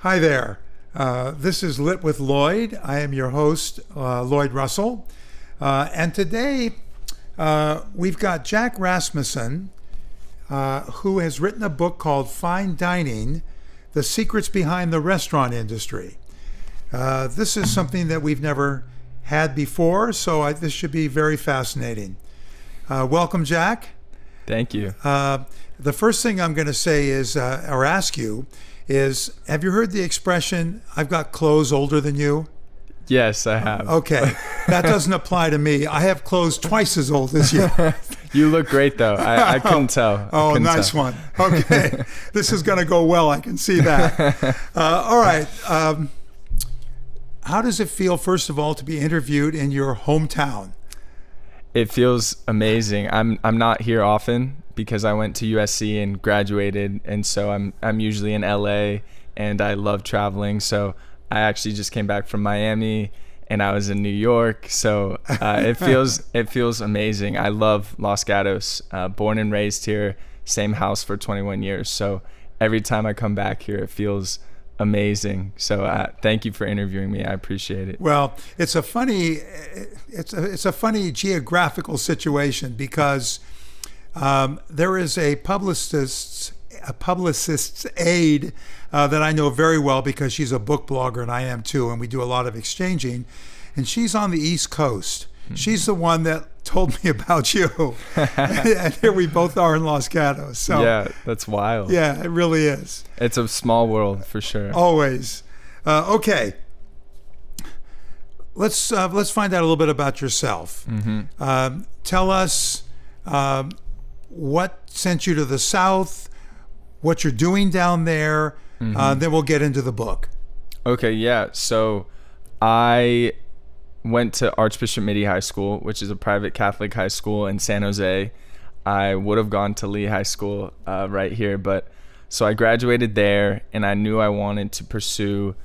Hi there. This is Lit with Lloyd. I am your host, Lloyd Russell. And today we've got Jack Rasmussen, who has written a book called Fine Dining, The Secrets Behind the Restaurant Industry. This is something that we've never had before, so this should be very fascinating. Welcome, Jack. Thank you. The first thing I'm going to say is, or ask you, is have you heard the expression, I've got clothes older than you? Yes, I have. Okay. That doesn't apply to me. I have clothes twice as old as you. You look great, though. I couldn't tell. Nice one. Okay. This is going to go well. I can see that. All right. How does it feel, first of all, to be interviewed in your hometown? It feels amazing. I'm not here often because I went to USC and graduated, and so I'm usually in LA, and I love traveling. So I actually just came back from Miami, and I was in New York. So it feels amazing. I love Los Gatos. Born and raised here, same house for 21 years. So every time I come back here, it feels amazing. So thank you for interviewing me. I appreciate it. Well, it's a funny geographical situation because there is a publicist's aide that I know very well because she's a book blogger and I am too, and we do a lot of exchanging. And she's on the East Coast. Mm-hmm. She's the one that told me about you. And here we both are in Los Gatos. So yeah, that's wild. Yeah, it really is. It's a small world for sure. Always. Okay. Let's find out a little bit about yourself. Mm-hmm. Tell us what sent you to the South, what you're doing down there, then we'll get into the book. Okay, yeah. So I went to Archbishop Mitty High School, which is a private Catholic high school in San Jose. I would have gone to Lee High School right here, but so I graduated there, and I knew I wanted to pursue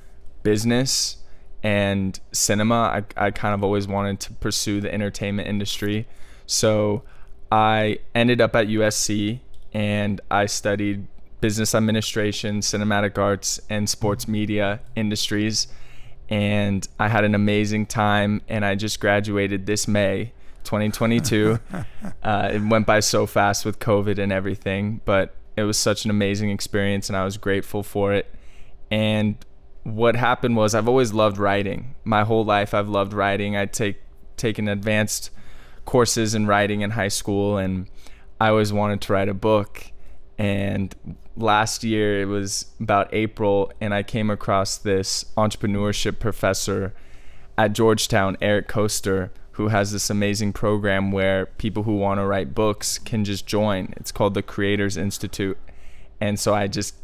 business and cinema. I kind of always wanted to pursue the entertainment industry. So I ended up at USC, and I studied business administration, cinematic arts, and sports media industries. And I had an amazing time, and I just graduated this May 2022. It went by so fast with COVID and everything, but it was such an amazing experience, and I was grateful for it. And what happened was I've always loved writing. My whole life I've loved writing. I'd taken advanced courses in writing in high school, and I always wanted to write a book. And last year, it was about April, and I came across this entrepreneurship professor at Georgetown, Eric Koester, who has this amazing program where people who want to write books can just join. It's called the Creators Institute. And so I just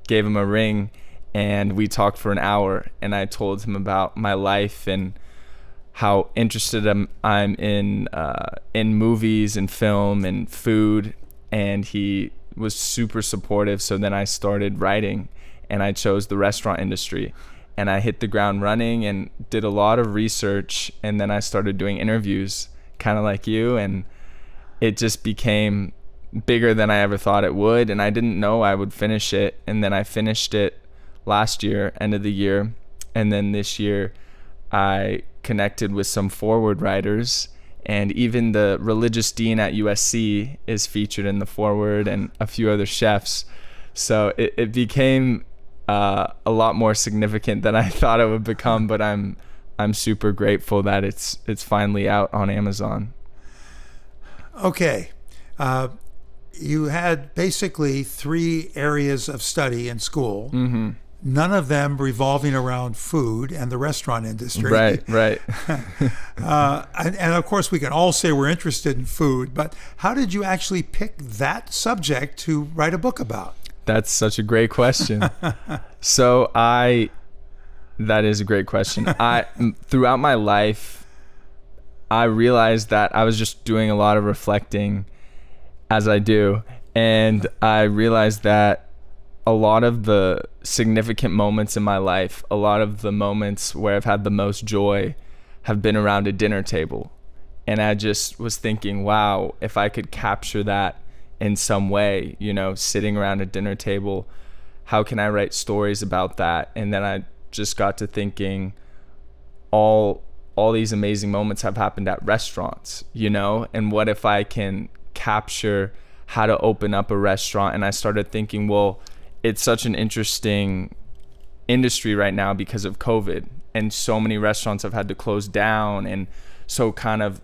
gave him a ring, and we talked for an hour, and I told him about my life and how interested I'm in movies and film and food, and he was super supportive. So then I started writing, and I chose the restaurant industry, and I hit the ground running and did a lot of research, and then I started doing interviews kind of like you, and it just became bigger than I ever thought it would, and I didn't know I would finish it. And then I finished it last year, end of the year, and then this year I connected with some forward writers, and even the religious dean at USC is featured in the forward, and a few other chefs. So it became a lot more significant than I thought it would become, but I'm super grateful that it's finally out on Amazon. Okay. You had basically 3 areas of study in school. Mm-hmm. None of them revolving around food and the restaurant industry. Right. And of course, we can all say we're interested in food, but how did you actually pick that subject to write a book about? That's such a great question. So that is a great question. Throughout my life, I realized that I was just doing a lot of reflecting as I do. And I realized that a lot of the significant moments in my life, a lot of the moments where I've had the most joy have been around a dinner table. And I just was thinking, wow, if I could capture that in some way, sitting around a dinner table, how can I write stories about that? And then I just got to thinking, all these amazing moments have happened at restaurants, and what if I can capture how to open up a restaurant? And I started thinking, well, it's such an interesting industry right now because of COVID, and so many restaurants have had to close down, and so kind of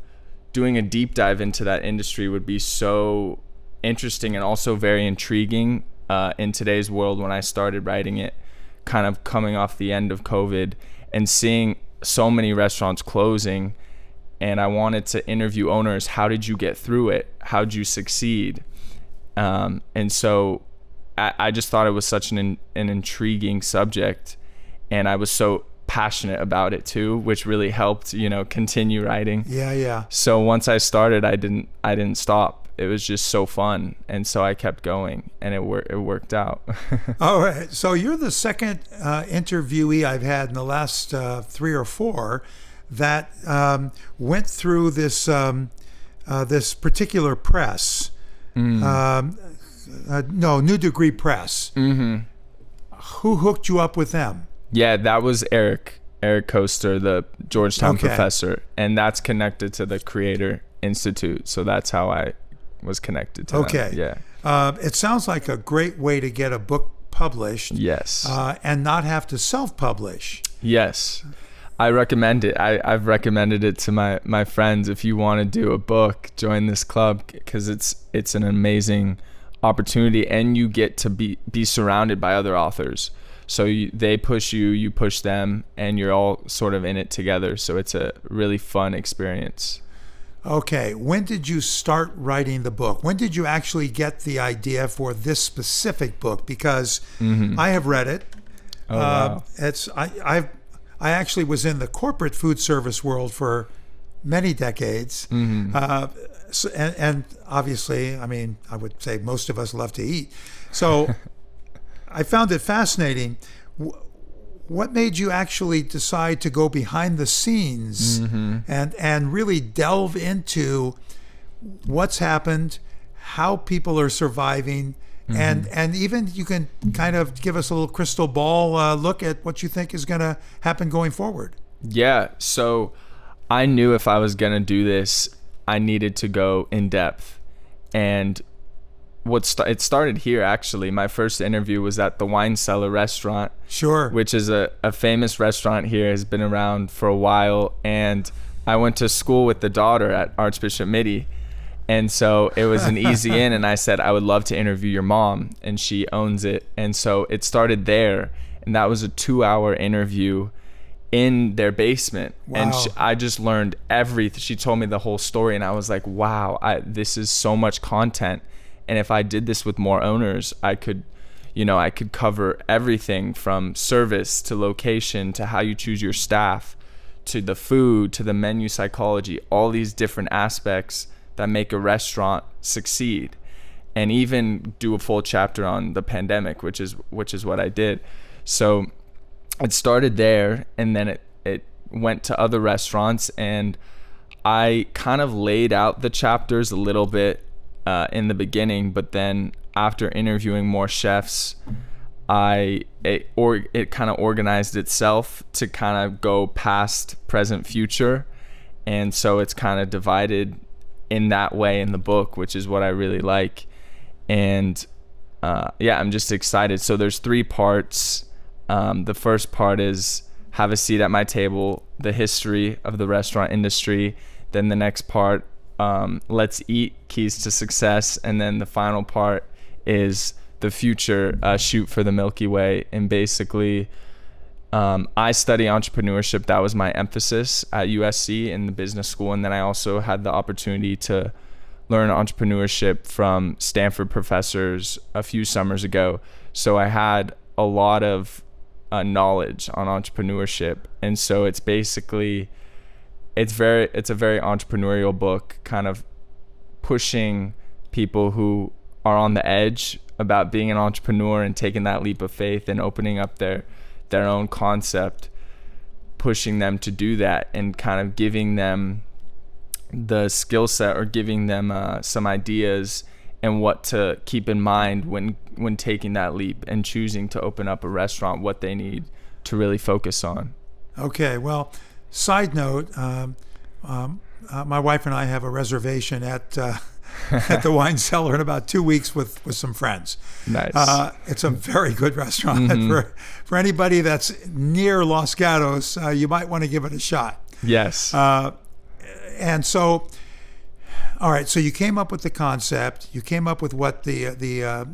doing a deep dive into that industry would be so interesting and also very intriguing in today's world when I started writing it, kind of coming off the end of COVID and seeing so many restaurants closing. And I wanted to interview owners. How did you get through it? How'd you succeed? And so I just thought it was such an intriguing subject, and I was so passionate about it too, which really helped, continue writing. Yeah. So once I started, I didn't stop. It was just so fun, and so I kept going, and it worked out. All right. So you're the second interviewee I've had in the last 3 or 4 that went through this this particular press. No, New Degree Press. Mm-hmm. Who hooked you up with them? Yeah, that was Eric Koester, the Georgetown professor, and that's connected to the Creator Institute. So that's how I was connected to them. Yeah. It sounds like a great way to get a book published. Yes. And not have to self-publish. Yes. I recommend it. I've recommended it to my friends. If you want to do a book, join this club, because it's an amazing opportunity, and you get to be surrounded by other authors. So they push you, you push them, and you're all sort of in it together. So it's a really fun experience. Okay, when did you start writing the book? When did you actually get the idea for this specific book? Because I have read it. Oh, wow. I actually was in the corporate food service world for many decades. And obviously, I mean, I would say most of us love to eat. So I found it fascinating. What made you actually decide to go behind the scenes and really delve into what's happened, how people are surviving, and even you can kind of give us a little crystal ball look at what you think is going to happen going forward? Yeah, so I knew if I was going to do this, I needed to go in depth. And it started here, actually. My first interview was at the Wine Cellar restaurant. Sure. Which is a famous restaurant here, has been around for a while. And I went to school with the daughter at Archbishop Mitty. And so it was an easy in. And I said, I would love to interview your mom. And she owns it. And so it started there. And that was a 2-hour interview in their basement. Wow. And I just learned everything. She told me the whole story. And I was like, wow, this is so much content. And if I did this with more owners, I could cover everything from service to location to how you choose your staff to the food to the menu psychology, all these different aspects that make a restaurant succeed, and even do a full chapter on the pandemic, which is what I did. So it started there, and then it went to other restaurants, and I kind of laid out the chapters a little bit in the beginning, but then after interviewing more chefs, it kind of organized itself to kind of go past, present, future, and so it's kind of divided in that way in the book, which is what I really like. And I'm just excited. So there's 3 parts. The first part is have a seat at my table, the history of the restaurant industry. Then the next part, let's eat, keys to success. And then the final part is the future, shoot for the Milky Way. And basically, I study entrepreneurship. That was my emphasis at USC in the business school. And then I also had the opportunity to learn entrepreneurship from Stanford professors a few summers ago. So I had a lot of knowledge on entrepreneurship. And so it's basically, it's a very entrepreneurial book, kind of pushing people who are on the edge about being an entrepreneur and taking that leap of faith and opening up their own concept, pushing them to do that, and kind of giving them the skill set or giving them some ideas and what to keep in mind when taking that leap and choosing to open up a restaurant, what they need to really focus on. Okay, well, side note, my wife and I have a reservation at at the wine cellar in about 2 weeks with some friends. Nice. It's a very good restaurant. For anybody that's near Los Gatos, you might want to give it a shot. Yes. And so, all right. So you came up with the concept. You came up with what the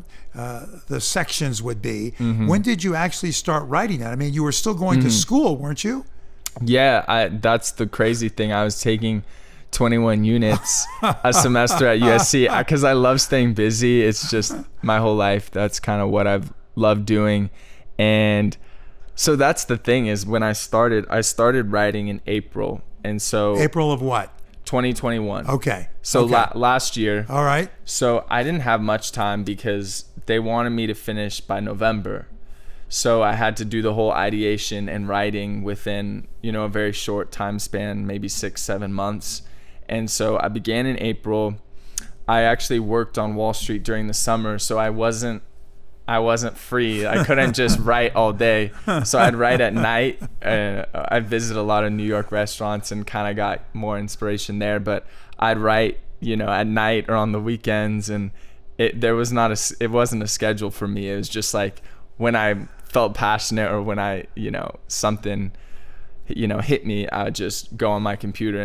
sections would be. When did you actually start writing that? I mean, you were still going to school, weren't you? Yeah, that's the crazy thing. I was taking 21 units a semester at USC because I love staying busy. It's just my whole life. That's kind of what I've loved doing. And so that's the thing is when I started writing in April. And so April of what? 2021. Okay. So last year. All right. So I didn't have much time because they wanted me to finish by November. So I had to do the whole ideation and writing within, a very short time span, maybe 6-7 months. And so I began in April. I actually worked on Wall Street during the summer, so I wasn't free. I couldn't just write all day. So I'd write at night. I visited a lot of New York restaurants and kind of got more inspiration there. But I'd write, at night or on the weekends, and it wasn't a schedule for me. It was just like when I felt passionate or when I, something, hit me, I would just go on my computer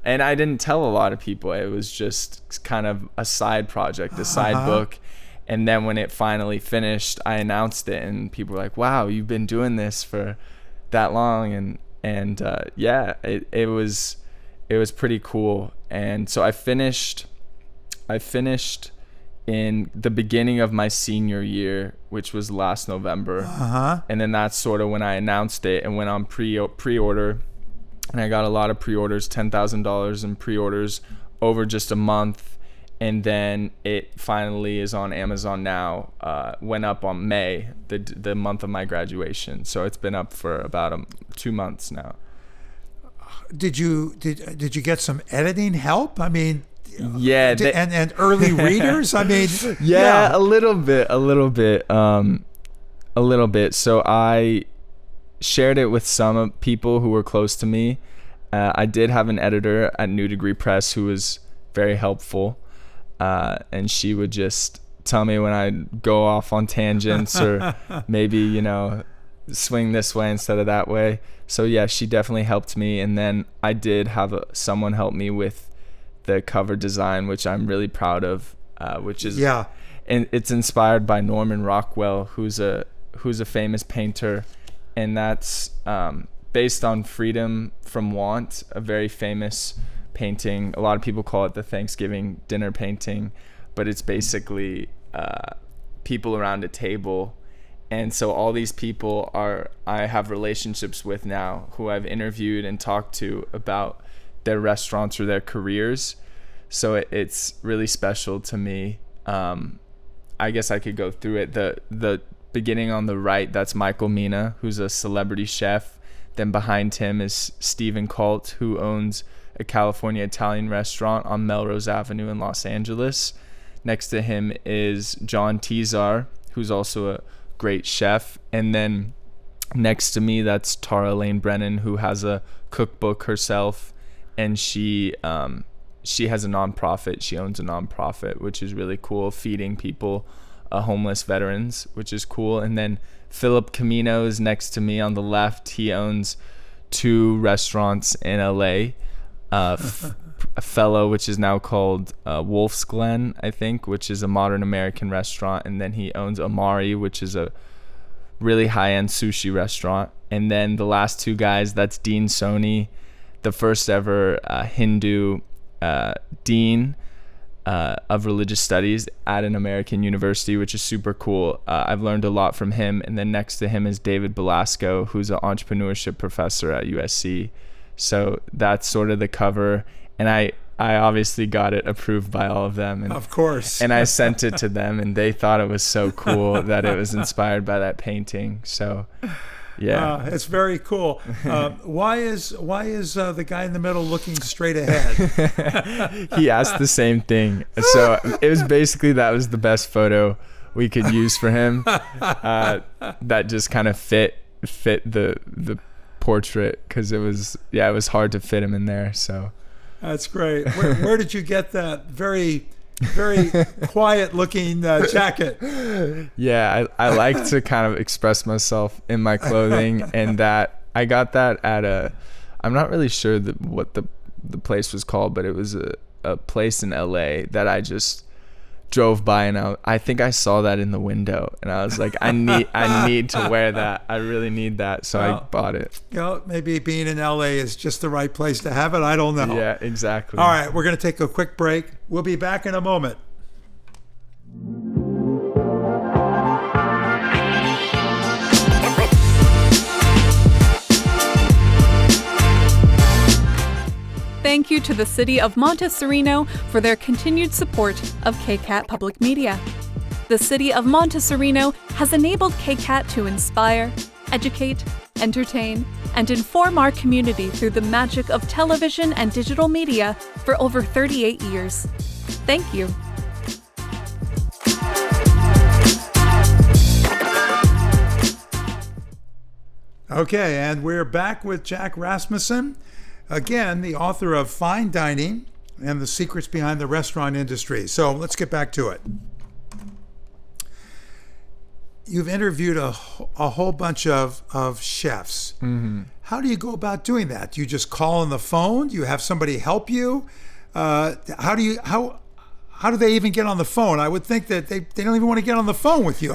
and I didn't tell a lot of people. It was just kind of a side project, a side book. And then when it finally finished, I announced it, and people were like, "Wow, you've been doing this for that long." And it was pretty cool. And so I finished in the beginning of my senior year, which was last November. And then that's sort of when I announced it and went on pre-order. And I got a lot of pre-orders, $10,000 in pre-orders over just a month. And then it finally is on Amazon now. Went up on May, the month of my graduation. So it's been up for about 2 months now. Did you get some editing help? I mean, yeah, and early readers. I mean, yeah, a little bit. So I shared it with some people who were close to me. I did have an editor at New Degree Press who was very helpful. And she would just tell me when I'd go off on tangents or maybe, swing this way instead of that way. So yeah, she definitely helped me. And then I did have someone help me with the cover design, which I'm really proud of, which is, and it's inspired by Norman Rockwell, who's a famous painter. And that's based on Freedom from Want, a very famous painting. A lot of people call it the Thanksgiving dinner painting, but it's basically people around a table. And so all these people I have relationships with now who I've interviewed and talked to about their restaurants or their careers. So it's really special to me. I guess I could go through it. The beginning on the right, that's Michael Mina, who's a celebrity chef. Then behind him is Stephen Colt, who owns a California Italian restaurant on Melrose Avenue in Los Angeles. Next to him is John Tizar, who's also a great chef. And then next to me, that's Tara Lane Brennan, who has a cookbook herself, and she has a nonprofit. She owns a nonprofit, which is really cool, feeding people, homeless veterans, which is cool. And then Philip Camino is next to me on the left. He owns 2 restaurants in LA. Fellow, which is now called Wolf's Glen, I think, which is a modern American restaurant. And then he owns Amari, which is a really high-end sushi restaurant. And then the last 2 guys, that's Dean Soni, the first ever Hindu dean of religious studies at an American university, which is super cool. I've learned a lot from him. And then next to him is David Belasco, who's an entrepreneurship professor at USC. So that's sort of the cover. And I obviously got it approved by all of them. And, of course. And I sent it to them, and they thought it was so cool that it was inspired by that painting. So Yeah. It's very cool. Why is the guy in the middle looking straight ahead? He asked the same thing. So it was basically, that was the best photo we could use for him. That just kind of fit the portrait, because it was hard to fit him in there. So that's great. Where did you get that very quiet looking jacket? Yeah, I like to kind of express myself in my clothing, and that I got that at I'm not really sure what the place was called, but it was a place in LA that I just drove by, and I think I saw that in the window, and I was like, I need to wear that. I really need that. So I bought it. Maybe being in LA is just the right place to have it. I don't know. Yeah, exactly. All right, we're going to take a quick break. We'll be back in a moment. Thank you to the City of Montessorino for their continued support of KCAT Public Media. The City of Montessorino has enabled KCAT to inspire, educate, entertain, and inform our community through the magic of television and digital media for over 38 years. Thank you. Okay, and we're back with Jack Rasmussen. Again, the author of Fine Dining and the Secrets Behind the Restaurant Industry. So let's get back to it. You've interviewed a whole bunch of chefs. Mm-hmm. How do you go about doing that? Do you just call on the phone? Do you have somebody help you? How do they even get on the phone? I would think that they don't even want to get on the phone with you.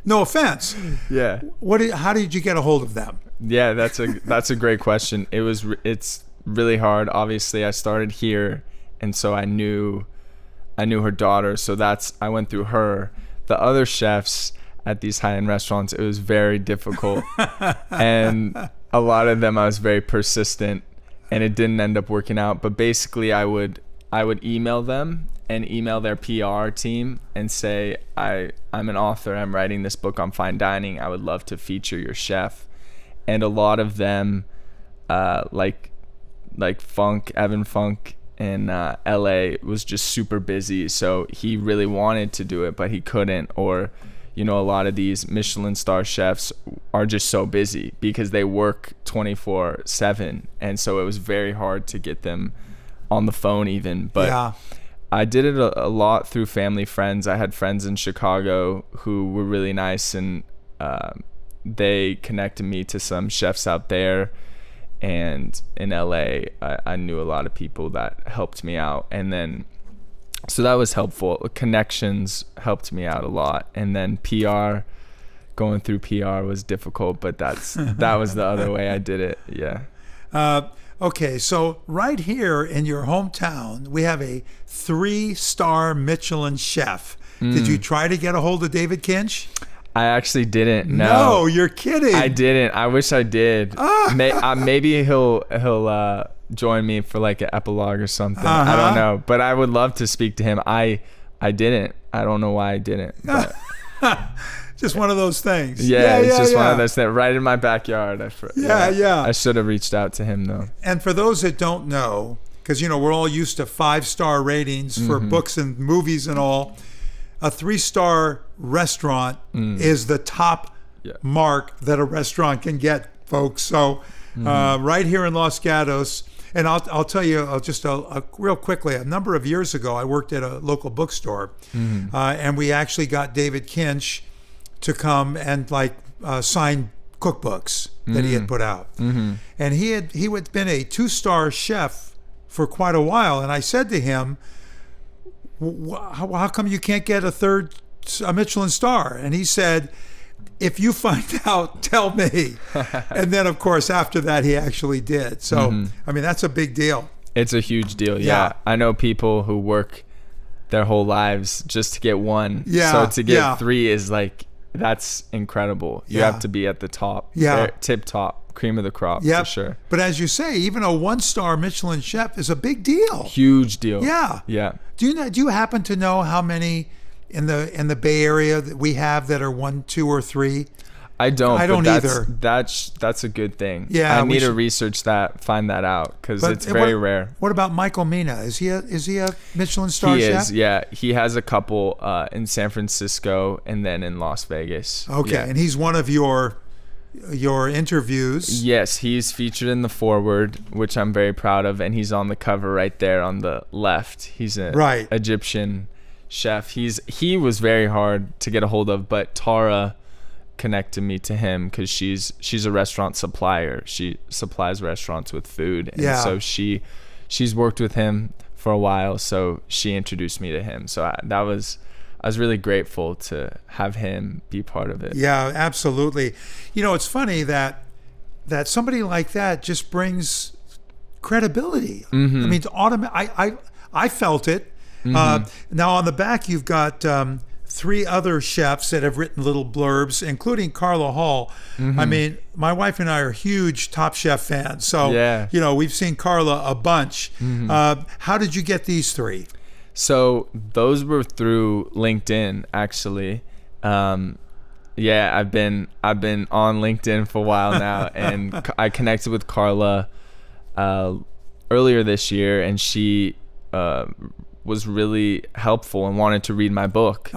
No offense. Yeah. How did you get a hold of them? Yeah, that's a great question. It's really hard. Obviously, I started here, and so I knew her daughter. So I went through her. The other chefs at these high-end restaurants, it was very difficult, and a lot of them I was very persistent, and it didn't end up working out. But basically, I would email them and email their PR team and say, I'm an author. I'm writing this book on fine dining. I would love to feature your chef. And a lot of them, like Evan Funk in LA, was just super busy. So he really wanted to do it, but he couldn't. Or, a lot of these Michelin star chefs are just so busy because they work 24/7. And so it was very hard to get them on the phone even. But yeah. I did it a lot through family, friends. I had friends in Chicago who were really nice, and they connected me to some chefs out there, and in LA I knew a lot of people that helped me out, and then so that was helpful. Connections helped me out a lot, and then going through PR was difficult, but that was the other way I did it. Yeah. Okay, so right here in your hometown, we have a 3-star Michelin chef. Did you try to get a hold of David Kinch? I actually didn't. No, you're kidding. I didn't. I wish I did. Maybe he'll join me for like an epilogue or something. I don't know, but I would love to speak to him. I didn't. I don't know why I didn't. But. Just one of those things. Yeah, it's just one of those things right in my backyard. Yeah. I should have reached out to him though. And for those that don't know, because we're all used to 5-star ratings for books and movies and all, a 3-star restaurant is the top mark that a restaurant can get, folks. So right here in Los Gatos, and I'll tell you just real quickly, a number of years ago, I worked at a local bookstore, and we actually got David Kinch to come and sign cookbooks that he had put out. And he had been a 2-star chef for quite a while. And I said to him, how come you can't get a Michelin star? And he said, if you find out, tell me. And then, of course, after that, he actually did. So, I mean, that's a big deal. It's a huge deal. Yeah. I know people who work their whole lives just to get one. Yeah. So to get 3 is that's incredible. You have to be at the top. Yeah. Tip top, cream of the crop, for sure. But as you say, even a 1-star Michelin chef is a big deal. Huge deal. Yeah. Yeah. Do you happen to know how many in the Bay Area that we have that are 1, 2, or 3? I don't. I don't but either. That's a good thing. Yeah, I we need to should- research that, find that out, because But it's very what, rare. What about Michael Mina? Is he a Michelin star He chef? is, yeah. He has a couple in San Francisco and then in Las Vegas. Okay, Yeah. and he's one of your interviews. Yes, he's featured in the foreword, which I'm very proud of, and he's on the cover right there on the left. He's an Right. Egyptian chef. He was very hard to get a hold of, but Tara connected me to him because she's a restaurant supplier. She supplies restaurants with food, and Yeah. so she's worked with him for a while, so she introduced me to him. So I was really grateful to have him be part of it. Yeah, absolutely. You know, it's funny that somebody like that just brings credibility. Mm-hmm. I mean, I felt it. Now on the back, you've got 3 other chefs that have written little blurbs, including Carla Hall. I mean, my wife and I are huge Top Chef fans, so Yeah. you know we've seen Carla a bunch. How did you get these 3? So those were through LinkedIn, actually. Yeah, I've been on LinkedIn for a while now, and I connected with Carla earlier this year, and she was really helpful and wanted to read my book.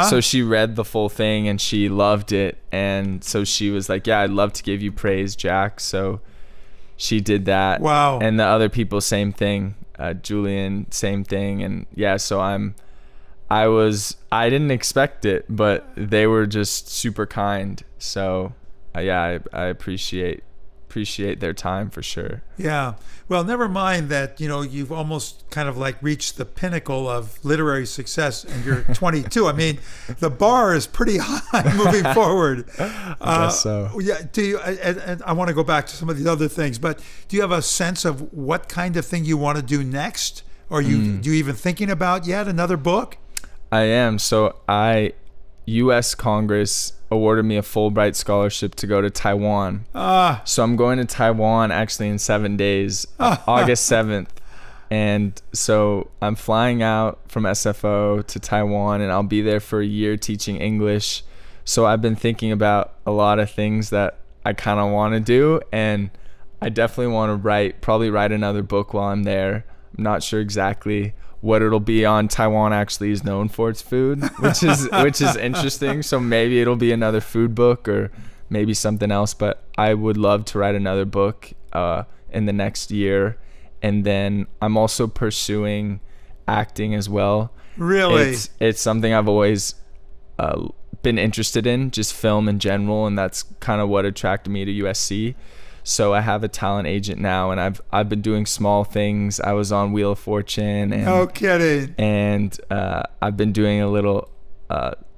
So she read the full thing and she loved it, and so she was like, "Yeah, I'd love to give you praise, Jack." So she did that. Wow. And the other people, same thing. Julian, same thing. And yeah, so I didn't expect it, but they were just super kind. So yeah, I appreciate their time for sure. Yeah. Well, never mind that, you know, you've almost kind of like reached the pinnacle of literary success and you're 22. I mean, the bar is pretty high moving forward. I guess so. Yeah. Do you, and I want to go back to some of these other things, but do you have a sense of what kind of thing you want to do next? Or do you even thinking about yet another book? I am. So U.S. Congress awarded me a Fulbright scholarship to go to Taiwan. So I'm going to Taiwan actually in 7 days, August 7th. And so I'm flying out from SFO to Taiwan, and I'll be there for a year teaching English. So I've been thinking about a lot of things that I kind of want to do, and I definitely want to probably write another book while I'm there. I'm not sure exactly what it'll be on. Taiwan actually is known for its food, which is interesting. So maybe it'll be another food book or maybe something else. But I would love to write another book in the next year. And then I'm also pursuing acting as well. Really? It's something I've always been interested in, just film in general, and that's kind of what attracted me to USC. So I have a talent agent now, and I've been doing small things. I was on Wheel of Fortune, and No kidding. And I've been doing a little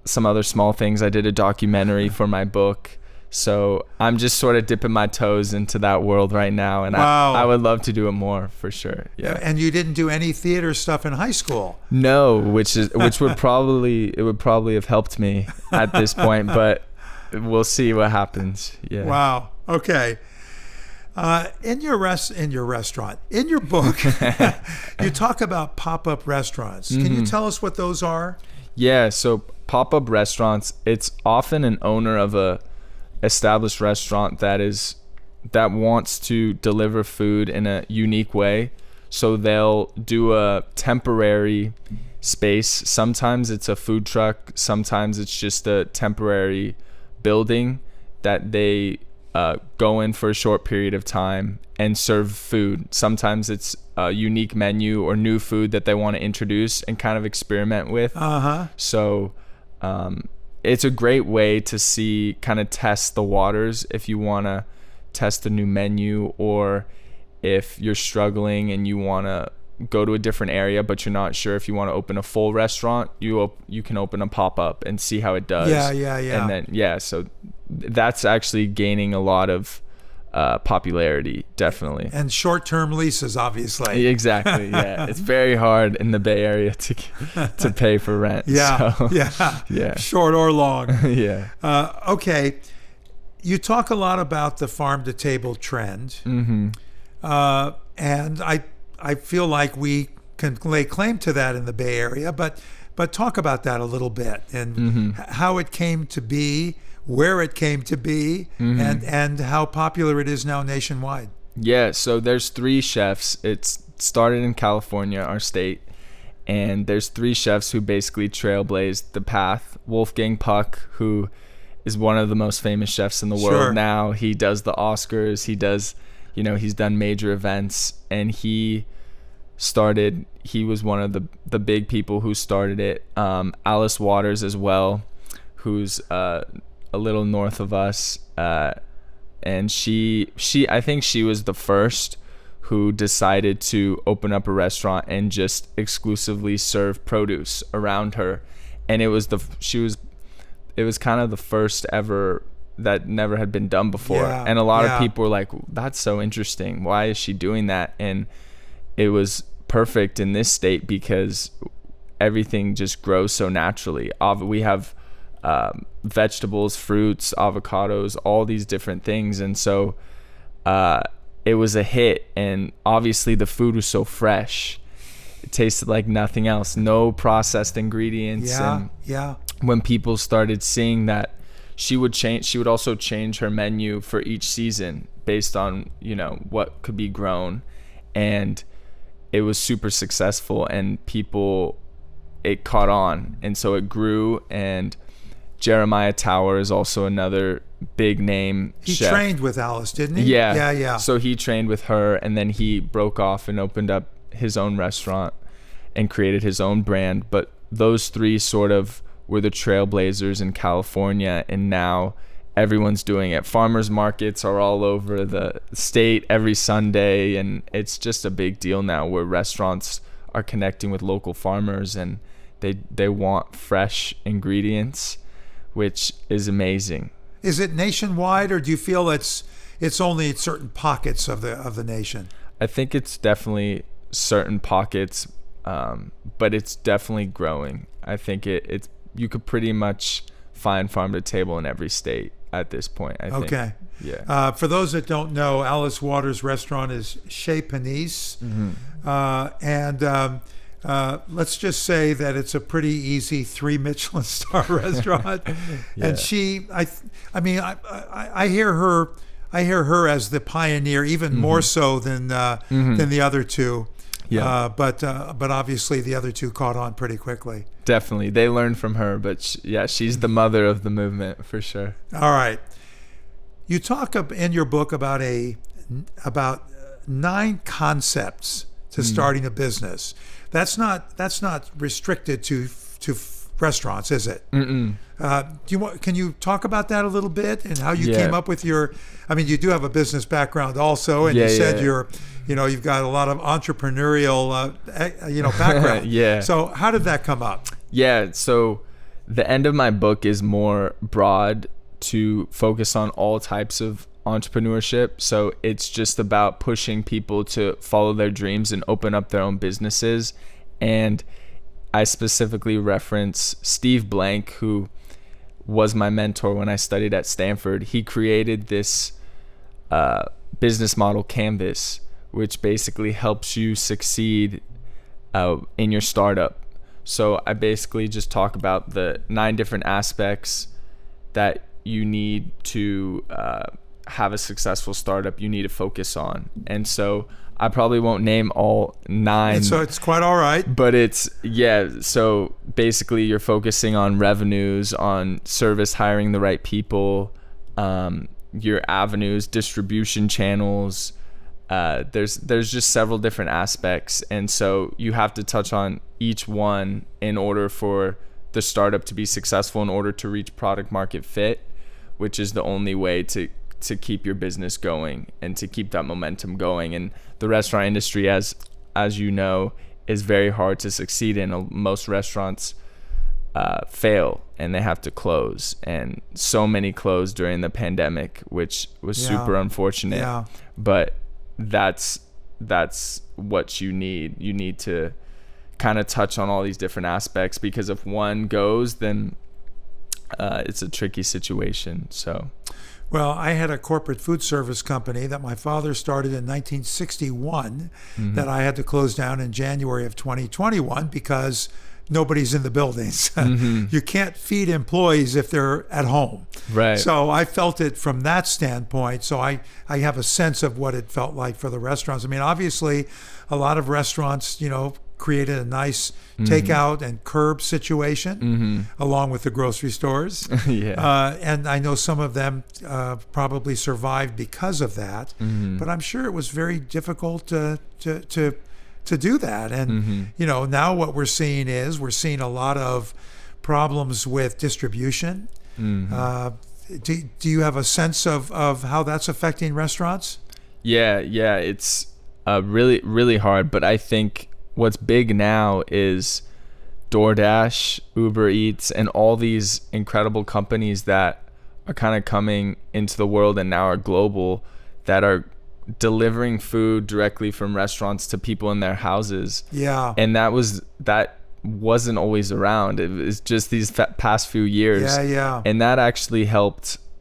some other small things. I did a documentary for my book. So I'm just sort of dipping my toes into that world right now, and Wow. I would love to do it more for sure. Yeah. And you didn't do any theater stuff in high school? No, which would probably have helped me at this point, but we'll see what happens. Yeah. Wow. Okay. In your restaurant, in your book, you talk about pop-up restaurants. Can you tell us what those are? Yeah, so pop-up restaurants, it's often an owner of a established restaurant that wants to deliver food in a unique way. So they'll do a temporary space. Sometimes it's a food truck, sometimes it's just a temporary building that they go in for a short period of time and serve food. Sometimes it's a unique menu or new food that they want to introduce and kind of experiment with. So it's a great way to see, kind of test the waters if you want to test a new menu, or if you're struggling and you want to go to a different area but you're not sure if you want to open a full restaurant, you can open a pop-up and see how it does. Yeah. And then so that's actually gaining a lot of popularity, definitely. And short-term leases, obviously. Exactly. Yeah, it's very hard in the Bay Area to pay for rent. Yeah, so, yeah. Short or long. Yeah. Okay. You talk a lot about the farm-to-table trend. Mm-hmm. And I feel like we can lay claim to that in the Bay Area, but talk about that a little bit and how it came to be, where it came to be, and how popular it is now nationwide. Yeah, so there's 3 chefs. It's started in California, our state, and there's 3 chefs who basically trailblazed the path. Wolfgang Puck, who is one of the most famous chefs in the world now. He does the Oscars. He does, he's done major events, and he was one of the big people who started it. Alice Waters as well, who's a little north of us, and she I think she was the first who decided to open up a restaurant and just exclusively serve produce around her, and it was kind of the first ever that never had been done before. And a lot of people were like, that's so interesting, why is she doing that? And it was perfect in this state because everything just grows so naturally. We have vegetables, fruits, avocados, all these different things, and so it was a hit. And obviously the food was so fresh, it tasted like nothing else, no processed ingredients. When people started seeing that, she would also change her menu for each season based on what could be grown, and it was super successful, and it caught on, and so it grew. And Jeremiah Tower is also another big name chef. He trained with Alice, didn't he? Yeah. So he trained with her, and then he broke off and opened up his own restaurant and created his own brand. But those 3 sort of were the trailblazers in California, and now everyone's doing it. Farmers markets are all over the state every Sunday, and it's just a big deal now where restaurants are connecting with local farmers, and they want fresh ingredients, which is amazing. Is it nationwide, or do you feel it's only certain pockets of the nation? I think it's definitely certain pockets, but it's definitely growing. I think it's you could pretty much find farm to table in every state at this point, I think. Okay. Yeah. For those that don't know, Alice Waters' restaurant is Chez Bennis. And let's just say that it's a pretty easy 3 Michelin star restaurant. And I hear her as the pioneer, even more so than the other 2. But obviously the other 2 caught on pretty quickly. Definitely, they learned from her, but she's the mother of the movement for sure. All right, you talk in your book about 9 concepts to starting a business. That's not restricted to restaurants, is it? Can you talk about that a little bit, and how you came up with your? I mean, you do have a business background also, and you said you've got a lot of entrepreneurial background. So how did that come up? So the end of my book is more broad to focus on all types of entrepreneurship. So it's just about pushing people to follow their dreams and open up their own businesses. And I specifically reference Steve Blank, who was my mentor when I studied at Stanford. He created this business model canvas, which basically helps you succeed in your startup. So I basically just talk about the 9 different aspects that you need to have a successful startup, you need to focus on. And so I probably won't name all 9. And so it's quite all right. But so basically you're focusing on revenues, on service, hiring the right people, your avenues, distribution channels. There's just several different aspects. And so you have to touch on each one in order for the startup to be successful, in order to reach product market fit, which is the only way to keep your business going and to keep that momentum going. And the restaurant industry, as you know, is very hard to succeed in. Most restaurants fail and they have to close, and so many closed during the pandemic, which was super unfortunate. But that's what you need. You need to kind of touch on all these different aspects, because if one goes, then it's a tricky situation. So well, I had a corporate food service company that my father started in 1961 that I had to close down in January of 2021 because nobody's in the buildings. You can't feed employees if they're at home. Right. So I felt it from that standpoint. So I have a sense of what it felt like for the restaurants. I mean, obviously, a lot of restaurants, created a nice takeout and curb situation along with the grocery stores. Yeah. And I know some of them probably survived because of that. But I'm sure it was very difficult to do that. And, now what we're seeing a lot of problems with distribution. Do you have a sense of how that's affecting restaurants? Yeah. It's really, really hard. But I think what's big now is DoorDash, Uber Eats, and all these incredible companies that are kind of coming into the world and now are global, that are delivering food directly from restaurants to people in their houses. Yeah. And that wasn't always around. It was just these past few years. Yeah. And that actually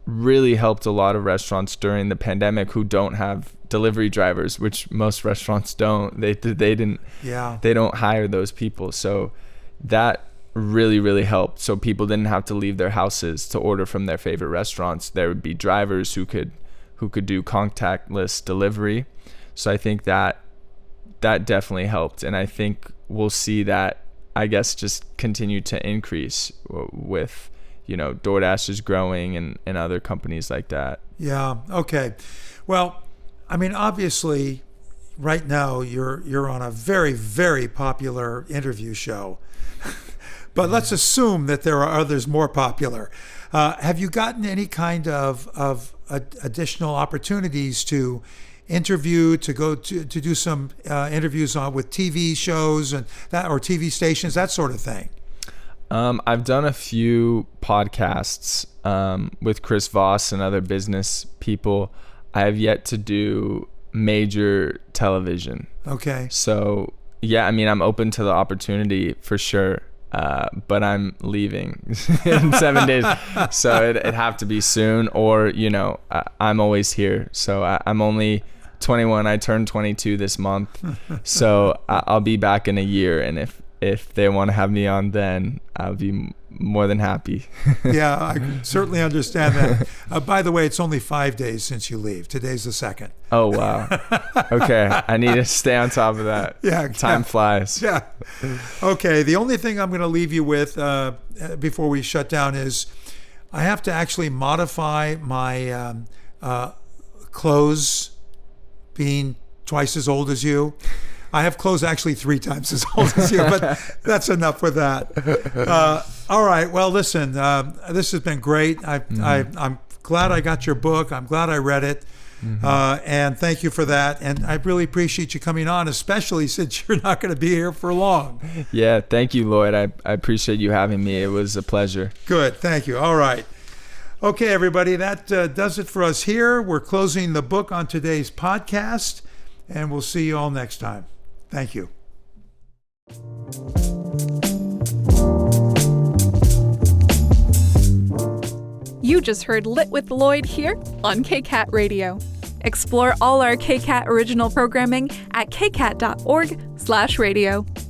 really helped a lot of restaurants during the pandemic who don't have delivery drivers, which most restaurants don't. They don't hire those people. So that really, really helped. So people didn't have to leave their houses to order from their favorite restaurants. There would be drivers who could do contactless delivery. So I think that definitely helped. And I think we'll see that, I guess, just continue to increase with, DoorDash is growing and other companies like that. Yeah. Okay. Well, I mean, obviously, right now you're on a very, very popular interview show, but let's assume that there are others more popular. Have you gotten any kind of additional opportunities to interview, to go to do some interviews with TV shows and that, or TV stations, that sort of thing? I've done a few podcasts with Chris Voss and other business people. I have yet to do major television. Okay. So, yeah, I mean, I'm open to the opportunity for sure, but I'm leaving in 7 days. So it'd have to be soon, or, I'm always here. So I'm only 21. I turned 22 this month. So I'll be back in a year. And if they want to have me on then, I'll be more than happy. Yeah, I can certainly understand that. By the way, it's only 5 days since you leave. Today's the 2nd. Oh, wow. Okay, I need to stay on top of that. Yeah. Time flies. Yeah. Okay, the only thing I'm going to leave you with before we shut down is I have to actually modify my clothes being twice as old as you. I have clothes actually 3 times as old as you, but that's enough with that. All right. Well, listen, this has been great. I'm glad I got your book. I'm glad I read it. And thank you for that. And I really appreciate you coming on, especially since you're not going to be here for long. Yeah. Thank you, Lloyd. I appreciate you having me. It was a pleasure. Good. Thank you. All right. Okay, everybody. That does it for us here. We're closing the book on today's podcast, and we'll see you all next time. Thank you. You just heard Lit with Lloyd here on KCAT Radio. Explore all our KCAT original programming at kcat.org/radio.